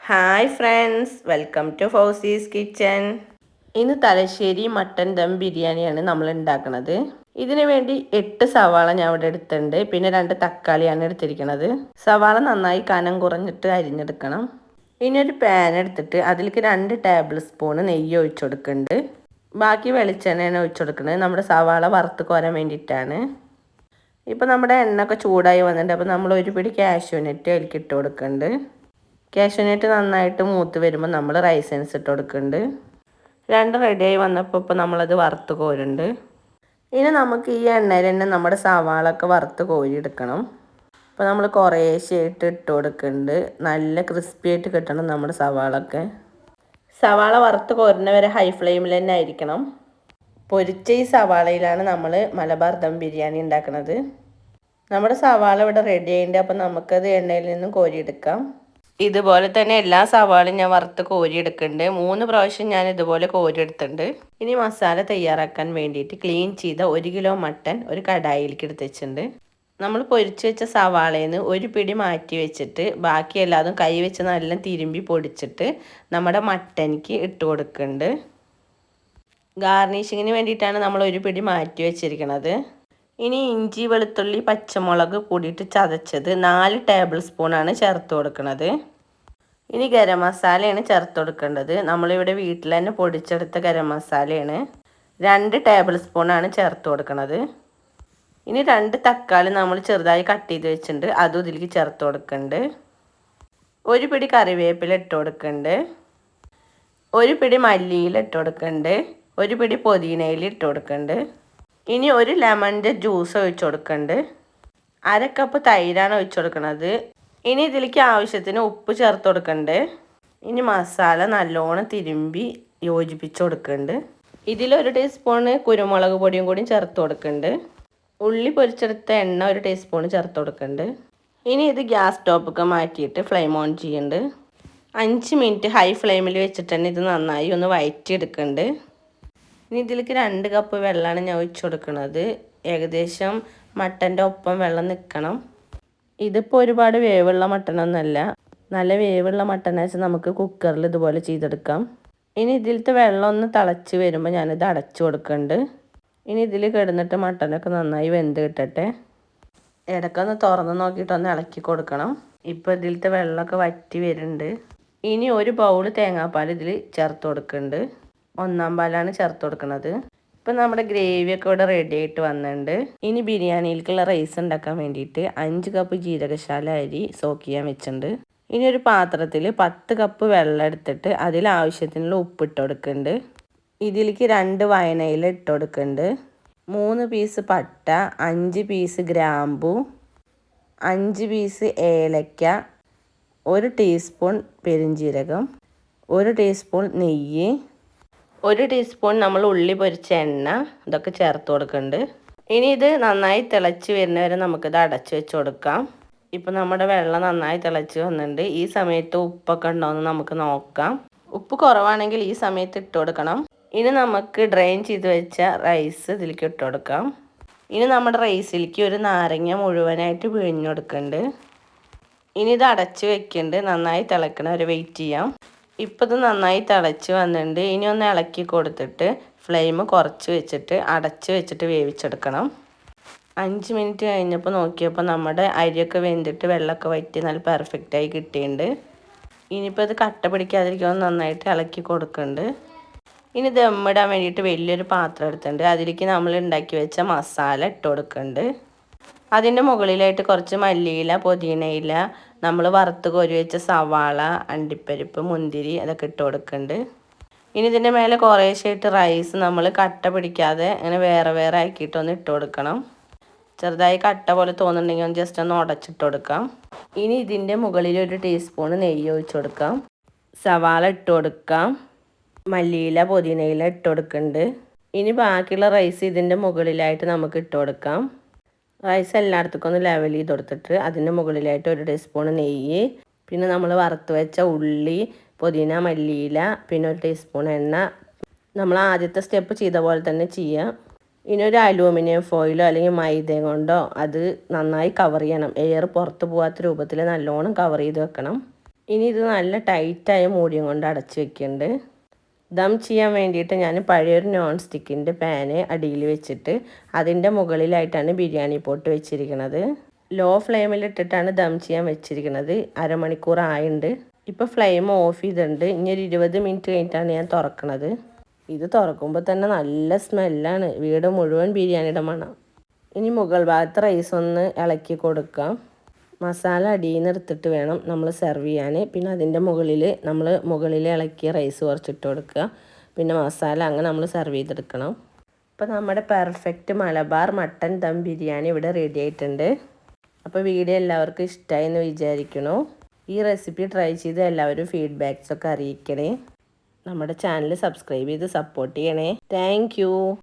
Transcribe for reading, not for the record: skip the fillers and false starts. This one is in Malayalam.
ഹായ് ഫ്രണ്ട്സ്, വെൽക്കം ടു ഫൗസീസ് കിച്ചൻ. ഇന്ന് തലശ്ശേരി മട്ടൻ ദം ബിരിയാണിയാണ് നമ്മൾ ഉണ്ടാക്കുന്നത്. ഇതിനു വേണ്ടി 8 സവാള ഞാൻ ഇവിടെ എടുത്തിട്ടുണ്ട്. പിന്നെ 2 തക്കാളിയാണ് എടുത്തിരിക്കുന്നത്. സവാള നന്നായി കനം കുറഞ്ഞിട്ട് അരിഞ്ഞെടുക്കണം. ഇനി ഒരു പാൻ എടുത്തിട്ട് അതിലേക്ക് 2 ടേബിൾ സ്പൂൺ നെയ്യ് ഒഴിച്ചു കൊടുക്കുന്നുണ്ട്. ബാക്കി വെളിച്ചെണ്ണയാണ് ഒഴിച്ചു കൊടുക്കുന്നത്. നമ്മുടെ സവാള വറുത്ത് കോരാൻ വേണ്ടിയിട്ടാണ്. ഇപ്പോൾ നമ്മുടെ എണ്ണ ഒക്കെ ചൂടായി വന്നിട്ടുണ്ട്. അപ്പോൾ നമ്മൾ ഒരു പിടി കാഷ്യൂനട്ട് അതിലേക്ക് ഇട്ട് കൊടുക്കുന്നുണ്ട്. കാഷ്യൂനട്ട് നന്നായിട്ട് മൂത്ത് വരുമ്പോൾ നമ്മൾ റൈസൻസ് ഇട്ട് കൊടുക്കുന്നുണ്ട്. 2 റെഡിയായി വന്നപ്പോൾ ഇപ്പോൾ നമ്മളത് വറുത്ത് കോരുന്നുണ്ട്. ഇനി നമുക്ക് ഈ എണ്ണയിൽ തന്നെ നമ്മുടെ സവാളൊക്കെ വറുത്ത് കോരിയെടുക്കണം. അപ്പോൾ നമ്മൾ കുറേശ്ശെയായിട്ട് ഇട്ട് കൊടുക്കുന്നുണ്ട്. നല്ല ക്രിസ്പി ആയിട്ട് കിട്ടണം നമ്മുടെ സവാളൊക്കെ. സവാള വറുത്ത് കോരുന്നവരെ ഹൈ ഫ്ലെയിമിൽ തന്നെ ആയിരിക്കണം. പൊരിച്ച ഈ സവാളയിലാണ് നമ്മൾ മലബാർ ദം ബിരിയാണി ഉണ്ടാക്കുന്നത്. നമ്മുടെ സവാള ഇവിടെ റെഡി ആയിട്ടുണ്ട്. അപ്പോൾ നമുക്കത് എണ്ണയിൽ നിന്നും കോരിയെടുക്കാം. ഇതുപോലെ തന്നെ എല്ലാ സവാളയും ഞാൻ വറുത്ത് കോരിയെടുക്കുന്നുണ്ട്. 3 പ്രാവശ്യം ഞാൻ ഇതുപോലെ കോരിയെടുത്തിട്ടുണ്ട്. ഇനി മസാല തയ്യാറാക്കാൻ വേണ്ടിയിട്ട് ക്ലീൻ ചെയ്ത 1 കിലോ മട്ടൻ ഒരു കടായിലേക്ക് എടുത്ത് വെച്ചിട്ടുണ്ട്. നമ്മൾ പൊരിച്ച് വെച്ച സവാളയിൽ നിന്ന് ഒരു പിടി മാറ്റി വെച്ചിട്ട് ബാക്കി എല്ലാതും കൈ വെച്ച് നല്ല തിരുമ്പി പൊടിച്ചിട്ട് നമ്മുടെ മട്ടനിക്ക് ഇട്ട് കൊടുക്കുന്നുണ്ട്. ഗാർണിഷിങ്ങിന് വേണ്ടിയിട്ടാണ് നമ്മൾ ഒരു പിടി മാറ്റി വെച്ചിരിക്കുന്നത്. ഇനി ഇഞ്ചി, വെളുത്തുള്ളി, പച്ചമുളക് കൂടിയിട്ട് ചതച്ചത് 4 ടേബിൾ സ്പൂണാണ് ചേർത്ത് കൊടുക്കുന്നത്. ഇനി ഗരം മസാലയാണ് ചേർത്ത് കൊടുക്കേണ്ടത്. നമ്മളിവിടെ വീട്ടിൽ തന്നെ പൊടിച്ചെടുത്ത ഗരം മസാലയാണ്. 2 ടേബിൾ സ്പൂണാണ് ചേർത്ത് കൊടുക്കുന്നത്. ഇനി 2 തക്കാളി നമ്മൾ ചെറുതായി കട്ട് ചെയ്ത് വെച്ചിട്ടുണ്ട്. അതും ഇതിലേക്ക് ചേർത്ത് കൊടുക്കുന്നുണ്ട്. ഒരു പിടി കറിവേപ്പില ഇട്ട് കൊടുക്കുന്നുണ്ട്. ഒരു പിടി മല്ലിയില ഇട്ട് കൊടുക്കുന്നുണ്ട്. ഒരു പിടി പുതിനയില ഇട്ട് കൊടുക്കുന്നുണ്ട്. ഇനി ഒരു ലെമണിൻ്റെ ജ്യൂസ് ഒഴിച്ചു കൊടുക്കുന്നുണ്ട്. 1/2 കപ്പ് തൈരാണ് ഒഴിച്ചു കൊടുക്കുന്നത്. ഇനി ഇതിലേക്ക് ആവശ്യത്തിന് ഉപ്പ് ചേർത്ത് കൊടുക്കുന്നുണ്ട്. ഇനി മസാല നല്ലോണം തിരുമ്പി യോജിപ്പിച്ച് കൊടുക്കുന്നുണ്ട്. ഇതിലൊരു ടീസ്പൂണ് കുരുമുളക് പൊടിയും കൂടി ചേർത്ത് കൊടുക്കുന്നുണ്ട്. ഉള്ളി പൊരിച്ചെടുത്ത എണ്ണ 1 ടീസ്പൂൺ ചേർത്ത് കൊടുക്കുന്നുണ്ട്. ഇനി ഇത് ഗ്യാസ് സ്റ്റോപ്പൊക്കെ മാറ്റിയിട്ട് ഫ്ലെയിം ഓൺ ചെയ്യുന്നുണ്ട്. 5 മിനിറ്റ് ഹൈ ഫ്ലെയിമിൽ വെച്ചിട്ട് തന്നെ ഇത് നന്നായി ഒന്ന് വഴറ്റിയെടുക്കുന്നുണ്ട്. ഇനി ഇതിലേക്ക് 2 കപ്പ് വെള്ളമാണ് ഞാൻ ഒഴിച്ചു കൊടുക്കുന്നത്. ഏകദേശം മട്ടൻ്റെ ഒപ്പം വെള്ളം നിൽക്കണം. ഇതിപ്പോൾ ഒരുപാട് വേവുള്ള മട്ടനൊന്നുമല്ല. നല്ല വേവുള്ള മട്ടൻ വെച്ചാൽ നമുക്ക് കുക്കറിൽ ഇതുപോലെ ചെയ്തെടുക്കാം. ഇനി ഇതിലത്തെ വെള്ളം ഒന്ന് തിളച്ച് വരുമ്പോൾ ഞാനിത് അടച്ചു കൊടുക്കുന്നുണ്ട്. ഇനി ഇതിൽ കിടന്നിട്ട് മട്ടനൊക്കെ നന്നായി വെന്ത് കിട്ടട്ടെ. ഇടയ്ക്കൊന്ന് തുറന്ന് നോക്കിയിട്ടൊന്ന് ഇളക്കി കൊടുക്കണം. ഇപ്പോൾ ഇതിലത്തെ വെള്ളമൊക്കെ വറ്റി വരുന്നുണ്ട്. ഇനി ഒരു ബൗൾ തേങ്ങാപ്പാൽ ഇതിൽ ചേർത്ത് കൊടുക്കുന്നുണ്ട്. 1-ാം പാലാണ് ചേർത്ത് കൊടുക്കുന്നത്. ഇപ്പം നമ്മുടെ ഗ്രേവിയൊക്കെ ഇവിടെ റെഡി ആയിട്ട് വന്നിട്ടുണ്ട്. ഇനി ബിരിയാണിയിലേക്കുള്ള റൈസ് ഉണ്ടാക്കാൻ വേണ്ടിയിട്ട് 5 കപ്പ് ജീരകശാല അരി സോക്ക് ചെയ്യാൻ വെച്ചിട്ടുണ്ട്. ഇനി ഒരു പാത്രത്തിൽ 10 കപ്പ് വെള്ളം എടുത്തിട്ട് അതിൽ ആവശ്യത്തിനുള്ള ഉപ്പിട്ട് കൊടുക്കുന്നുണ്ട്. ഇതിലേക്ക് 2 വയനയില ഇട്ട് കൊടുക്കുന്നുണ്ട്. 3 പീസ് പട്ട, 5 പീസ് ഗ്രാമ്പു, 5 പീസ് ഏലക്ക, 1 ടീസ്പൂൺ പെരുംജീരകം, 1 ടീസ്പൂൺ നെയ്യ്, 1 ടീസ്പൂൺ നമ്മൾ ഉള്ളി പൊരിച്ച എണ്ണ, ഇതൊക്കെ ചേർത്ത് കൊടുക്കുന്നുണ്ട്. ഇനി ഇത് നന്നായി തിളച്ച് വരുന്നവരെ നമുക്കിത് അടച്ചു വെച്ച് കൊടുക്കാം. ഇപ്പോൾ നമ്മുടെ വെള്ളം നന്നായി തിളച്ച് വന്നിട്ടുണ്ട്. ഈ സമയത്ത് ഉപ്പൊക്കെ ഉണ്ടോയെന്ന് നമുക്ക് നോക്കാം. ഉപ്പ് കുറവാണെങ്കിൽ ഈ സമയത്ത് ഇട്ട് കൊടുക്കണം. ഇനി നമുക്ക് ഡ്രെയിൻ ചെയ്ത് വെച്ച റൈസ് ഇതിലേക്ക് ഇട്ട് കൊടുക്കാം. ഇനി നമ്മുടെ റൈസിലേക്ക് ഒരു നാരങ്ങ മുഴുവനായിട്ട് പിഴിഞ്ഞു കൊടുക്കുന്നുണ്ട്. ഇനി ഇത് അടച്ച് വെക്കുന്നുണ്ട്. നന്നായി തിളക്കണ വരെ വെയിറ്റ് ചെയ്യാം. ഇപ്പോൾ ഇത് നന്നായി തിളച്ച് വന്നിട്ടുണ്ട്. ഇനി ഒന്ന് ഇളക്കി കൊടുത്തിട്ട് ഫ്ലെയിം കുറച്ച് വെച്ചിട്ട് അടച്ച് വെച്ചിട്ട് വേവിച്ചെടുക്കണം. 5 മിനിറ്റ് കഴിഞ്ഞപ്പോൾ നോക്കിയപ്പോൾ നമ്മുടെ അരിയൊക്കെ വെന്തിട്ട് വെള്ളമൊക്കെ വറ്റി നല്ല പെർഫെക്റ്റായി കിട്ടിയിട്ടുണ്ട്. ഇനിയിപ്പോൾ ഇത് കട്ട പിടിക്കാതിരിക്കാൻ നന്നായിട്ട് ഇളക്കി കൊടുക്കുന്നുണ്ട്. ഇനി ദമ്മിടാൻ വേണ്ടിയിട്ട് വലിയൊരു പാത്രം എടുത്തിട്ടുണ്ട്. അതിലേക്ക് നമ്മൾ ഉണ്ടാക്കി വെച്ച മസാല ഇട്ട് കൊടുക്കുന്നുണ്ട്. അതിൻ്റെ മുകളിലായിട്ട് കുറച്ച് മല്ലിയില, പുതിനയില, നമ്മൾ വറുത്ത് കോരി വെച്ച സവാള, അണ്ടിപ്പരിപ്പ്, മുന്തിരി അതൊക്കെ ഇട്ട് കൊടുക്കുന്നുണ്ട്. ഇനി ഇതിൻ്റെ മേലെ കുറേശ്ശായിട്ട് റൈസ് നമ്മൾ കട്ട പിടിക്കാതെ അങ്ങനെ വേറെ വേറെ ആക്കിയിട്ടൊന്ന് ഇട്ട് കൊടുക്കണം. ചെറുതായി കട്ട പോലെ തോന്നുന്നുണ്ടെങ്കിൽ ഒന്ന് ജസ്റ്റ് ഒന്ന് ഉടച്ചിട്ട് കൊടുക്കാം. ഇനി ഇതിൻ്റെ മുകളിൽ 1 ടീസ്പൂൺ നെയ്യ് ഒഴിച്ച് കൊടുക്കാം. സവാള ഇട്ട് കൊടുക്കാം. മല്ലിയില, പുതിനയില ഇട്ട് കൊടുക്കുന്നുണ്ട്. ഇനി ബാക്കിയുള്ള റൈസ് ഇതിൻ്റെ മുകളിലായിട്ട് നമുക്ക് ഇട്ട് കൊടുക്കാം. റൈസ് എല്ലായിടത്തേക്കും ഒന്ന് ലെവൽ ചെയ്ത് കൊടുത്തിട്ട് അതിൻ്റെ മുകളിലായിട്ട് 1 ടീസ്പൂൺ നെയ്യ്, പിന്നെ നമ്മൾ വറുത്ത് വെച്ച ഉള്ളി, പുതിന, മല്ലിയില, പിന്നെ 1 ടീസ്പൂൺ എണ്ണ. നമ്മൾ ആദ്യത്തെ സ്റ്റെപ്പ് ചെയ്ത പോലെ തന്നെ ചെയ്യാം. ഇനി ഒരു അലൂമിനിയം ഫോയിലോ അല്ലെങ്കിൽ മൈദ കൊണ്ടോ അത് നന്നായി കവർ ചെയ്യണം. എയർ പുറത്ത് പോകാത്ത രൂപത്തിൽ നല്ലോണം കവർ ചെയ്ത് വെക്കണം. ഇനി ഇത് നല്ല ടൈറ്റായ മൂടിയും കൊണ്ട് അടച്ച് വെക്കുന്നുണ്ട്. ദം ചെയ്യാൻ വേണ്ടിയിട്ട് ഞാൻ പഴയൊരു നോൺ സ്റ്റിക്കിൻ്റെ പാന് അടിയിൽ വെച്ചിട്ട് അതിൻ്റെ മുകളിലായിട്ടാണ് ബിരിയാണി പോട്ട് വെച്ചിരിക്കുന്നത്. ലോ ഫ്ലെയിമിലിട്ടിട്ടാണ് ദം ചെയ്യാൻ വെച്ചിരിക്കുന്നത്. അരമണിക്കൂർ ആയിട്ടുണ്ട്. ഇപ്പോൾ ഫ്ലെയിം ഓഫ് ചെയ്തിട്ടുണ്ട്. ഇനി ഒരു 20 മിനിറ്റ് കഴിഞ്ഞിട്ടാണ് ഞാൻ തുറക്കണത്. ഇത് തുറക്കുമ്പോൾ തന്നെ നല്ല സ്മെല്ലാണ്. വീട് മുഴുവൻ ബിരിയാണിയുടെ മണം. ഇനി മുകൾ ഭാഗത്ത് റൈസ് ഒന്ന് ഇളക്കി കൊടുക്കാം. മസാല അടിയിൽ നിന്ന് എടുത്തിട്ട് വേണം നമ്മൾ സെർവ് ചെയ്യാൻ. പിന്നെ അതിൻ്റെ മുകളിൽ ഇളക്കിയ റൈസ് കുറച്ചിട്ട് കൊടുക്കുക. പിന്നെ മസാല അങ്ങനെ നമ്മൾ സെർവ് ചെയ്തെടുക്കണം. അപ്പോൾ നമ്മുടെ പെർഫെക്റ്റ് മലബാർ മട്ടൻ ദം ബിരിയാണി ഇവിടെ റെഡി ആയിട്ടുണ്ട്. അപ്പോൾ വീഡിയോ എല്ലാവർക്കും ഇഷ്ടമായി എന്ന് വിചാരിക്കുന്നു. ഈ റെസിപ്പി ട്രൈ ചെയ്ത് എല്ലാവരും ഫീഡ്ബാക്സൊക്കെ അറിയിക്കണേ. നമ്മുടെ ചാനൽ സബ്സ്ക്രൈബ് ചെയ്ത് സപ്പോർട്ട് ചെയ്യണേ. താങ്ക്